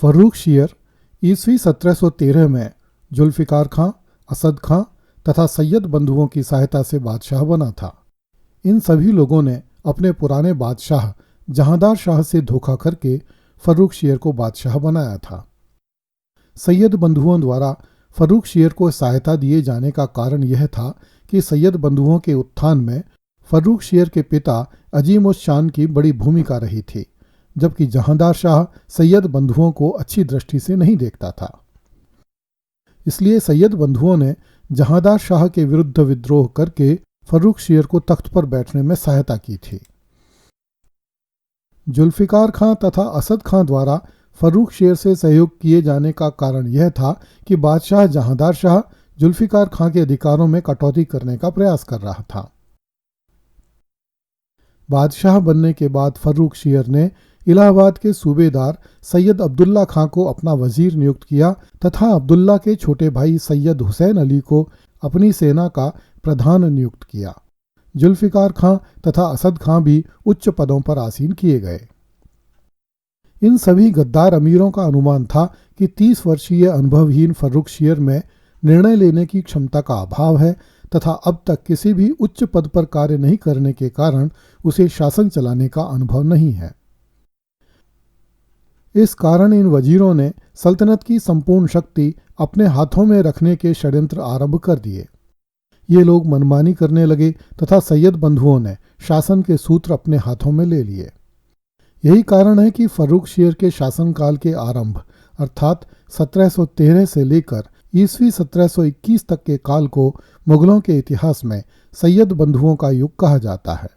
Farrukh shear ईस्वी 1713 में जुल्फ़िकार खां, असद खां तथा सैयद बंधुओं की सहायता से बादशाह बना था। इन सभी लोगों ने अपने पुराने बादशाह जहांदार शाह से धोखा करके फर्रुख शियर को बादशाह बनाया था। सैयद बंधुओं द्वारा फर्रुख शियर को सहायता दिए जाने का कारण यह था कि सैयद बंधुओं के उत्थान में फर्रुख शियर के पिता अजीम उस शान की बड़ी भूमिका रही थी, जबकि जहांदार शाह सैयद बंधुओं को अच्छी दृष्टि से नहीं देखता था। इसलिए सैयद बंधुओं ने जहांदार शाह के विरुद्ध विद्रोह करके फर्रुख शियर को तख्त पर बैठने में सहायता की थी। जुल्फ़िकार खां तथा असद खां द्वारा फर्रुख शियर से सहयोग किए जाने का कारण यह था कि बादशाह जहांदार शाह जुल्फ़िकार खां के अधिकारों में कटौती करने का प्रयास कर रहा था। बादशाह बनने के बाद फर्रुख शियर ने इलाहाबाद के सूबेदार सैयद अब्दुल्ला खां को अपना वजीर नियुक्त किया तथा अब्दुल्ला के छोटे भाई सैयद हुसैन अली को अपनी सेना का प्रधान नियुक्त किया। जुल्फ़िकार खां तथा असद खां भी उच्च पदों पर आसीन किए गए। इन सभी गद्दार अमीरों का अनुमान था कि 30 वर्षीय अनुभवहीन फर्रुख शियर में निर्णय लेने की क्षमता का अभाव है तथा अब तक किसी भी उच्च पद पर कार्य नहीं करने के कारण उसे शासन चलाने का अनुभव नहीं है। इस कारण इन वजीरों ने सल्तनत की संपूर्ण शक्ति अपने हाथों में रखने के षड्यंत्र आरंभ कर दिए। ये लोग मनमानी करने लगे तथा सैयद बंधुओं ने शासन के सूत्र अपने हाथों में ले लिए। यही कारण है कि फर्रुख शियर के शासनकाल के आरंभ अर्थात 1713 से लेकर ईस्वी 1721 तक के काल को मुगलों के इतिहास में सैयद बंधुओं का युग कहा जाता है।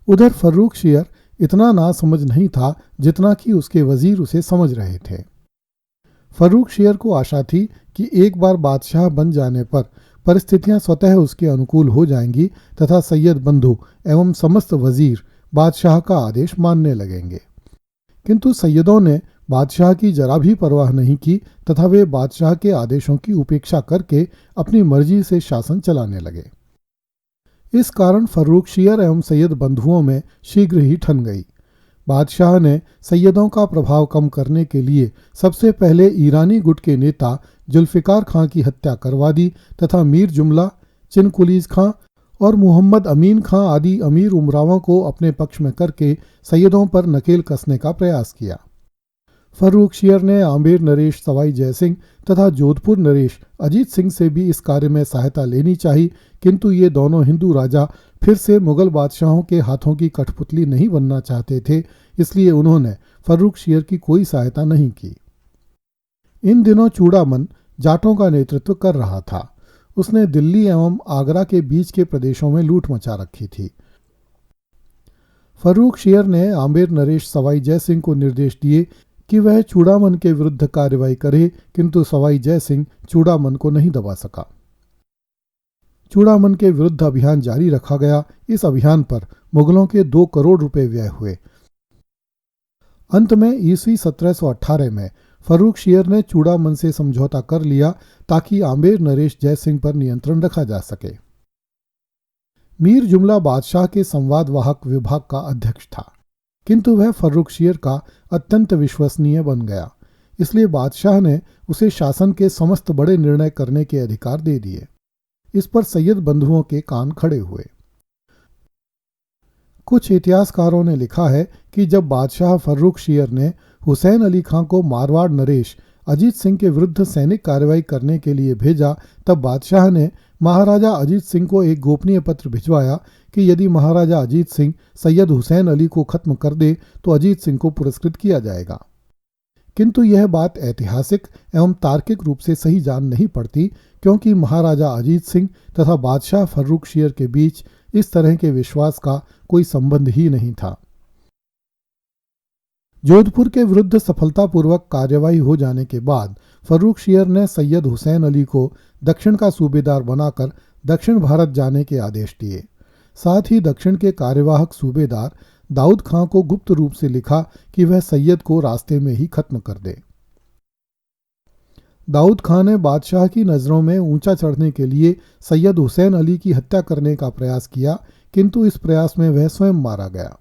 उधर फर्रुख शियर इतना नासमझ नहीं था जितना कि उसके वजीर उसे समझ रहे थे। फर्रुख शियर को आशा थी कि एक बार बादशाह बन जाने पर परिस्थितियां स्वतः उसके अनुकूल हो जाएंगी तथा सैयद बंधु एवं समस्त वजीर बादशाह का आदेश मानने लगेंगे। किंतु सैयदों ने बादशाह की जरा भी परवाह नहीं की तथा वे बादशाह के आदेशों की उपेक्षा करके अपनी मर्जी से शासन चलाने लगे। इस कारण फर्रुख शियर एवं सैयद बंधुओं में शीघ्र ही ठन गई। बादशाह ने सैयदों का प्रभाव कम करने के लिए सबसे पहले ईरानी गुट के नेता जुल्फ़िकार खां की हत्या करवा दी तथा मीर जुमला, चिनकुलीज खां और मोहम्मद अमीन खां आदि अमीर उमरावों को अपने पक्ष में करके सैयदों पर नकेल कसने का प्रयास किया। फर्रुख शियर ने आमेर नरेश सवाई जयसिंह तथा जोधपुर नरेश अजीत सिंह से भी इस कार्य में सहायता लेनी चाहिए, किंतु ये दोनों हिंदू राजा फिर से मुगल बादशाहों के हाथों की कठपुतली नहीं बनना चाहते थे, इसलिए उन्होंने फर्रुख शियर की कोई सहायता नहीं की। इन दिनों चूड़ामन जाटों का नेतृत्व कर रहा था। उसने दिल्ली एवं आगरा के बीच के प्रदेशों में लूट मचा रखी थी। फर्रुख शियर ने आमेर नरेश सवाई जयसिंह को निर्देश दिए कि वह चूड़ामन के विरुद्ध कार्रवाई करे, किंतु सवाई जयसिंह चूड़ामन को नहीं दबा सका। चूड़ामन के विरुद्ध अभियान जारी रखा गया। इस अभियान पर मुगलों के 2 करोड़ रुपए व्यय हुए। अंत में ईस्वी 1718 में फर्रुख शियर ने चूड़ामन से समझौता कर लिया ताकि आमेर नरेश जयसिंह पर नियंत्रण रखा जा सके। मीर जुमला बादशाह के संवाद वाहक विभाग का अध्यक्ष था, किंतु वह फर्रुख शियर का अत्यंत विश्वसनीय बन गया, इसलिए बादशाह ने उसे शासन के समस्त बड़े निर्णय करने के अधिकार दे दिए। इस पर सैयद बंधुओं के कान खड़े हुए। कुछ इतिहासकारों ने लिखा है कि जब बादशाह फर्रुख शियर ने हुसैन अली खां को मारवाड़ नरेश अजीत सिंह के विरुद्ध सैनिक कार्रवाई करने के लिए भेजा, तब बादशाह ने महाराजा अजीत सिंह को एक गोपनीय पत्र भिजवाया कि यदि महाराजा अजीत सिंह सैयद हुसैन अली को खत्म कर दे तो अजीत सिंह को पुरस्कृत किया जाएगा। किंतु यह बात ऐतिहासिक एवं तार्किक रूप से सही जान नहीं पड़ती, क्योंकि महाराजा अजीत सिंह तथा बादशाह फर्रुख शियर के बीच इस तरह के विश्वास का कोई संबंध ही नहीं था। जोधपुर के विरुद्ध सफलतापूर्वक कार्यवाही हो जाने के बाद फर्रुख शियर ने सैयद हुसैन अली को दक्षिण का सूबेदार बनाकर दक्षिण भारत जाने के आदेश दिए। साथ ही दक्षिण के कार्यवाहक सूबेदार दाऊद खां को गुप्त रूप से लिखा कि वह सैयद को रास्ते में ही खत्म कर दे। दाऊद खां ने बादशाह की नज़रों में ऊंचा चढ़ने के लिए सैयद हुसैन अली की हत्या करने का प्रयास किया, किंतु इस प्रयास में वह स्वयं मारा गया।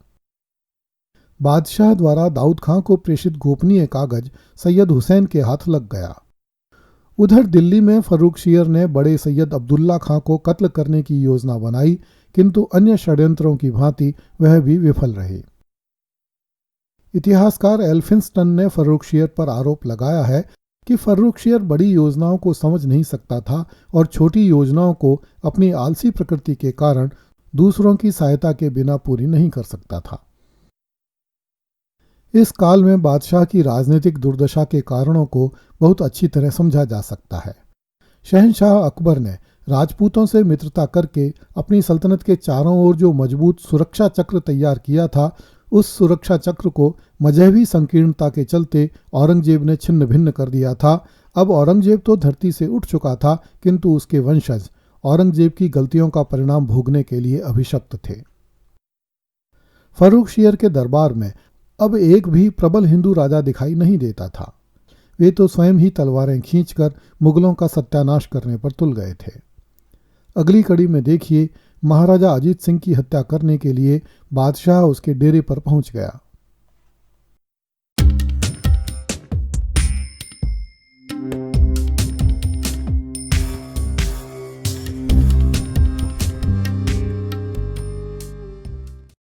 बादशाह द्वारा दाऊद खां को प्रेषित गोपनीय कागज सैयद हुसैन के हाथ लग गया। उधर दिल्ली में फर्रुखशियर ने बड़े सैयद अब्दुल्ला खां को कत्ल करने की योजना बनाई, किंतु अन्य षड्यंत्रों की भांति वह भी विफल रहे। इतिहासकार एल्फिंस्टन ने फर्रुखशियर पर आरोप लगाया है कि फर्रुखशियर बड़ी योजनाओं को समझ नहीं सकता था और छोटी योजनाओं को अपनी आलसी प्रकृति के कारण दूसरों की सहायता के बिना पूरी नहीं कर सकता था। इस काल में बादशाह की राजनीतिक दुर्दशा के कारणों को बहुत अच्छी तरह समझा जा सकता है। शहंशाह अकबर ने राजपूतों से मित्रता करके अपनी सल्तनत के चारों ओर जो मजबूत सुरक्षा चक्र तैयार किया था, उस सुरक्षा चक्र को मजहबी संकीर्णता के चलते औरंगजेब ने छिन्न भिन्न कर दिया था। अब औरंगजेब तो धरती से उठ चुका था, किंतु उसके वंशज औरंगजेब की गलतियों का परिणाम भोगने के लिए अभिशप्त थे। फर्रुखशियर के दरबार में अब एक भी प्रबल हिंदू राजा दिखाई नहीं देता था। वे तो स्वयं ही तलवारें खींचकर मुगलों का सत्यानाश करने पर तुल गए थे। अगली कड़ी में देखिए, महाराजा अजीत सिंह की हत्या करने के लिए बादशाह उसके डेरे पर पहुंच गया।